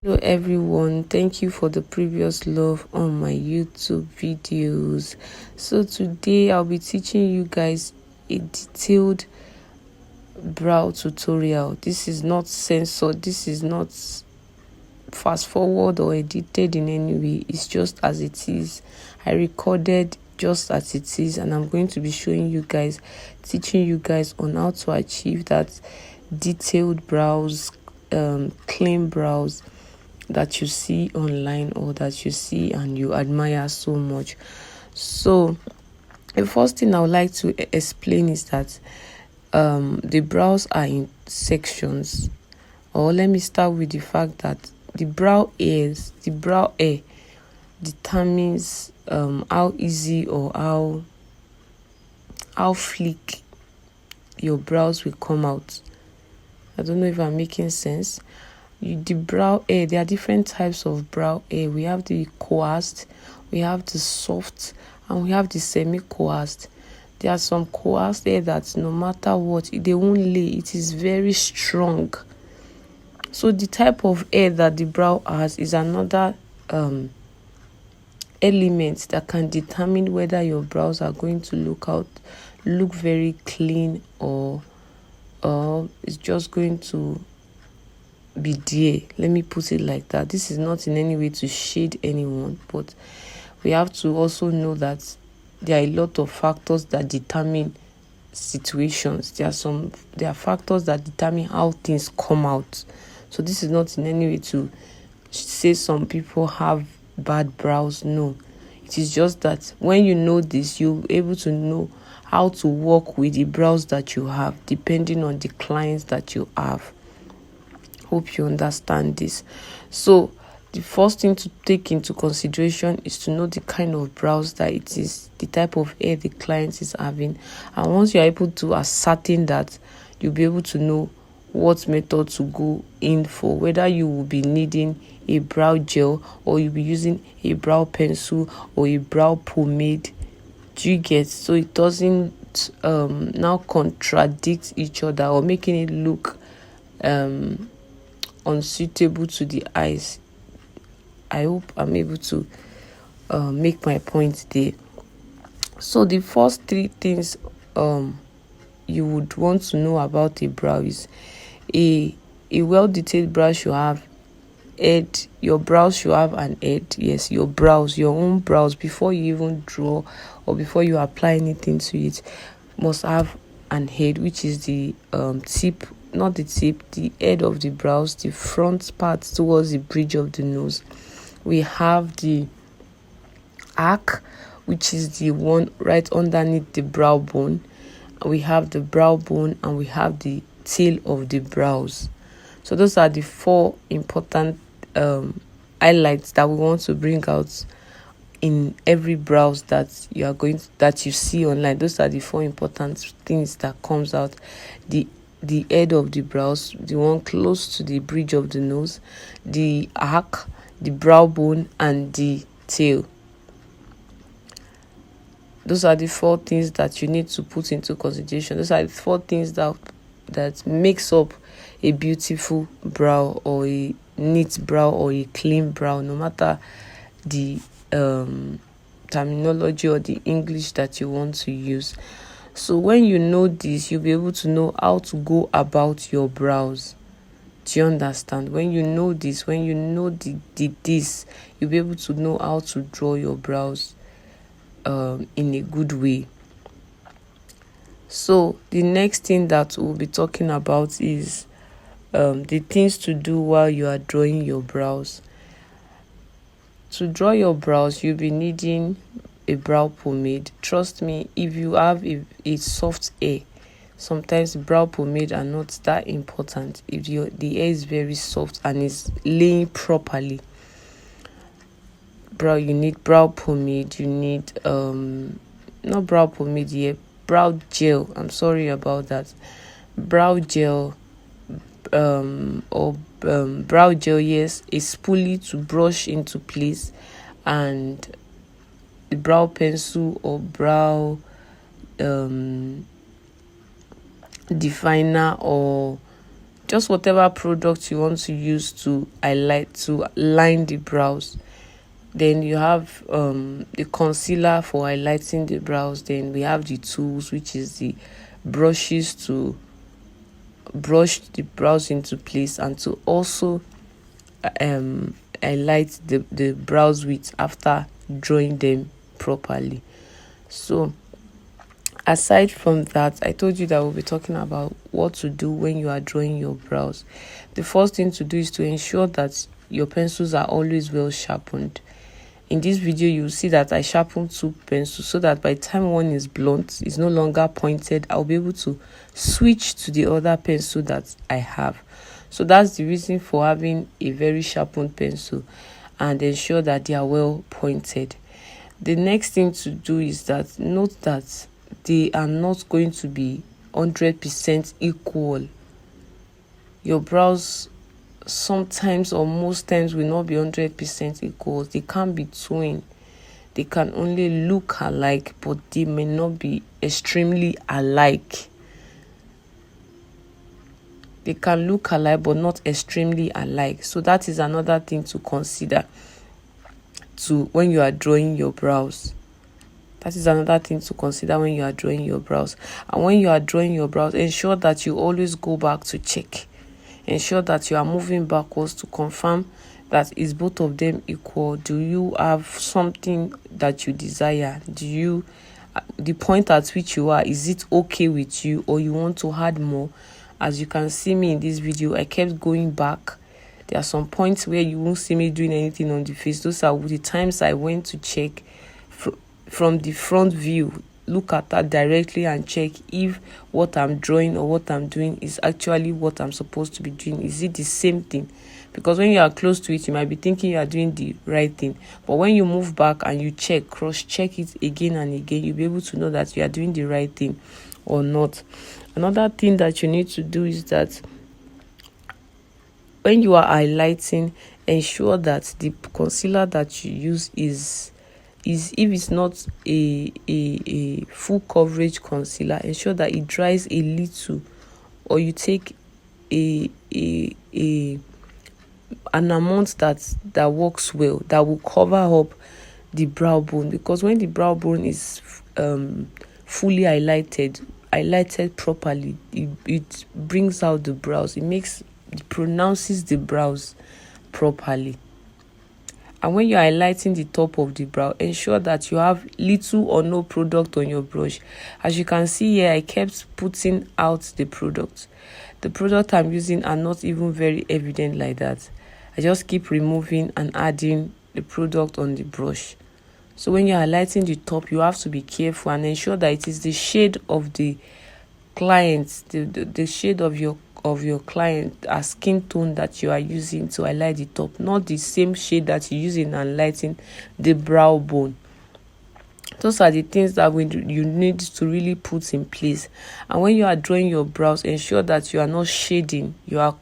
Hello everyone, thank you for the previous love on my YouTube videos. So today I'll be teaching you guys a detailed brow tutorial. This is not censored, this is not fast forward or edited in any way. It's just as it is. I recorded just as it is, and I'm going to be showing you guys, teaching you guys on how to achieve that detailed brows, clean brows that you see online or that you see and you admire so much. So the first thing I would like to explain is that the brows are in sections. Or let me start with the fact that the brow hair determines how easy or how sleek your brows will come out. I don't know if I'm making sense. The brow hair, there are different types of brow hair. We have the coaxed, we have the soft, and we have the semi-coaxed. There are some coaxed hair that no matter what, they won't lay. It is very strong. So the type of hair that the brow has is another element that can determine whether your brows are going to look very clean or it's just going to be there. Let me put it like that. This is not in any way to shade anyone, but we have to also know that there are a lot of factors that determine situations. There are factors that determine how things come out. So this is not in any way to say some people have bad brows. No, it is just that when you know this, you'll be able to know how to work with the brows that you have depending on the clients that you have. Hope you understand this. So the first thing to take into consideration is to know the kind of brows that it is, the type of hair the client is having. And once you're able to ascertain that, you'll be able to know what method to go in for, whether you will be needing a brow gel or you'll be using a brow pencil or a brow pomade. Do you get? So it doesn't now contradict each other or making it look unsuitable to the eyes. I hope I'm able to make my point there. So the first three things you would want to know about a brow is a well-detailed brow should have head. Your brows should have an head. Yes, your own brows, before you even draw or before you apply anything to it, must have an head, which is the tip, not the tip, the head of the brows, the front part towards the bridge of the nose. We have the arc, which is the one right underneath the brow bone. We have the brow bone and we have the tail of the brows. So those are the four important highlights that we want to bring out in every brows that you see online. Those are the four important things that comes out: the head of the brows, the one close to the bridge of the nose, the arc, the brow bone, and the tail. Those are the four things that you need to put into consideration. Those are the four things that makes up a beautiful brow or a neat brow or a clean brow, no matter the terminology or the English that you want to use. So when you know this, you'll be able to know how to go about your brows. Do you understand? When you know this, when you know this, you'll be able to know how to draw your brows in a good way. So the next thing that we'll be talking about is the things to do while you are drawing your brows. To draw your brows, you'll be needing a brow pomade. Trust me, if you have a soft hair, sometimes brow pomade are not that important. If the hair is very soft and is laying properly, you need brow pomade. You need not brow pomade here, brow gel. I'm sorry about that. Brow gel brow gel, yes, a spoolie to brush into place, and the brow pencil or brow definer or just whatever product you want to use to highlight, to line the brows. Then you have the concealer for highlighting the brows. Then we have the tools, which is the brushes to brush the brows into place and to also highlight the brows with after drawing them properly. So aside from that, I told you that we'll be talking about what to do when you are drawing your brows. The first thing to do is to ensure that your pencils are always well sharpened. In this video, you'll see that I sharpened 2 pencils so that by the time one is blunt, it's no longer pointed, I'll be able to switch to the other pencil that I have. So that's the reason for having a very sharpened pencil, and ensure that they are well pointed. The next thing to do is that note that they are not going to be 100% equal. Your brows sometimes or most times will not be 100% equal. They can't be twin. They can only look alike, but they may not be extremely alike. They can look alike but not extremely alike. So that is another thing to consider when you are drawing your brows. That is another thing to consider when you are drawing your brows. And when you are drawing your brows, ensure that you always go back to check. Ensure that you are moving backwards to confirm that is both of them equal. Do you have something that you desire? Do you, the point at which you are, is it okay with you, or you want to add more? As you can see me in this video, I kept going back. There are some points where you won't see me doing anything on the face. Those are the times I went to check from the front view. Look at that directly and check if what I'm drawing or what I'm doing is actually what I'm supposed to be doing. Is it the same thing? Because when you are close to it, you might be thinking you are doing the right thing. But when you move back and you check, cross-check it again and again, you'll be able to know that you are doing the right thing or not. Another thing that you need to do is that when you are highlighting, ensure that the concealer that you use is if it's not a full coverage concealer, ensure that it dries a little, or you take an amount that works well, that will cover up the brow bone. Because when the brow bone is fully highlighted properly, it brings out the brows. It pronounces the brows properly. And when you're highlighting the top of the brow, ensure that you have little or no product on your brush. As you can see here, I kept putting out the product. The product I'm using are not even very evident like that. I just keep removing and adding the product on the brush. So when you're highlighting the top, you have to be careful and ensure that it is the shade of the client, the shade of your client, a skin tone that you are using to highlight the top, not the same shade that you use in highlighting the brow bone. Those are the things that you need to really put in place. And when you are drawing your brows, ensure that you are not shading. You are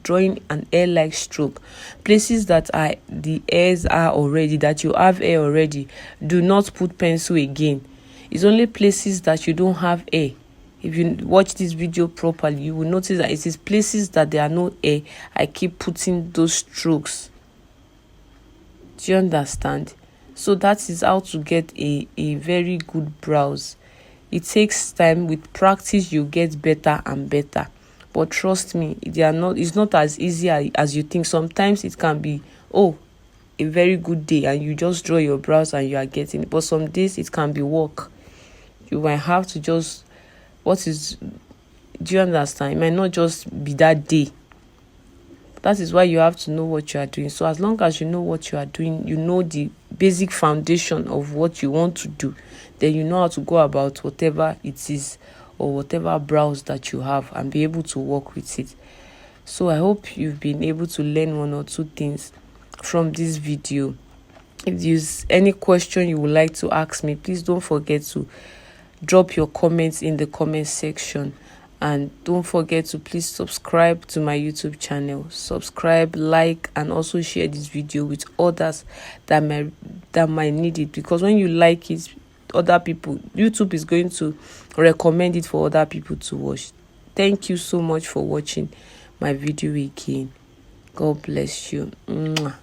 drawing an hair-like stroke. Places that the hairs are already, that you have hair already, do not put pencil again. It's only places that you don't have hair. If you watch this video properly, you will notice that it is places that there are no hair, I keep putting those strokes. Do you understand? So that is how to get a very good brows. It takes time. With practice, you get better and better. But trust me, it's not as easy as you think. Sometimes it can be, a very good day and you just draw your brows and you are getting it. But some days it can be work. You might have to just, do you understand? It might not just be that day. That is why you have to know what you are doing. So as long as you know what you are doing, you know the basic foundation of what you want to do, then you know how to go about whatever it is or whatever brows that you have and be able to work with it. So I hope you've been able to learn 1 or 2 things from this video. If there's any question you would like to ask me, please don't forget to drop your comments in the comment section. And don't forget to please subscribe to my YouTube channel. Subscribe, like, and also share this video with others that might need it. Because when you like it, other people, YouTube is going to recommend it for other people to watch. Thank you so much for watching my video again. God bless you. Mwah.